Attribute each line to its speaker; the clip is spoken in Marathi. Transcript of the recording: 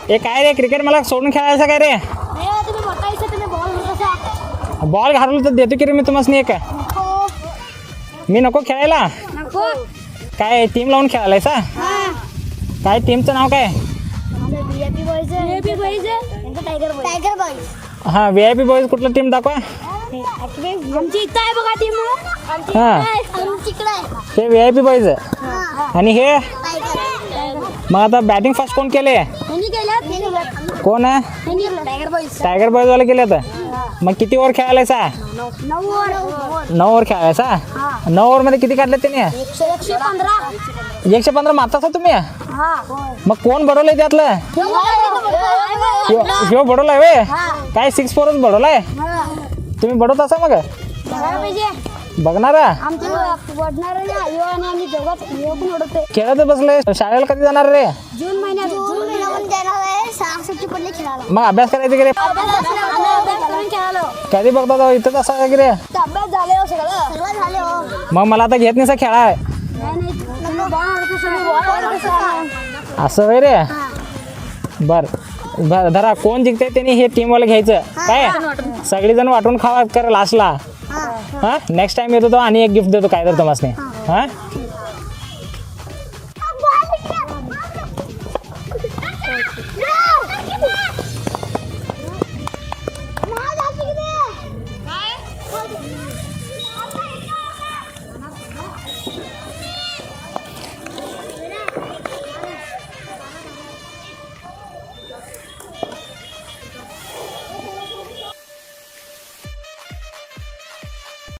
Speaker 1: हे काय रे क्रिकेट मला सोडून खेळायचं काय रे बॉल घालवलं तर देतो की रे मी तुम्हाला एक मी नको खेळायला काय टीम लावून खेळायला काय टीमचं नाव काय हां VIP बॉयज कुठलं टीम दाखवा हां हे VIP बॉयज आणि हे मग आता बॅटिंग फर्स्ट कोण केले कोण आहे टायगर बॉयज वाले केले आता मग किती ओव्हर खेळायचा 9 ओव्हर खेळायचा 9 ओव्हर मध्ये किती काढले त्याने 115 मारता तुम्ही मग कोण बडवलंय त्यातलं ह्यो बडवलाय वे काय 6-4च बडवलाय तुम्ही बडवत असा मग बघणारा खेळत बसले शाळेला कधी जाणार रे
Speaker 2: जून महिन्यात
Speaker 1: मग अभ्यास करायचं की रे कधी बघता इथंच असा की रे मग मला आता घेत नाही खेळा असं वे रे बर धरा कोण जिंकते त्यांनी हे टीमवाला घ्यायचं काय सगळीजण वाटून खावा कर लास्टला हा नेक्स्ट टाइम येतो तो आणि एक गिफ्ट देतो काय तर तुम्हाला हा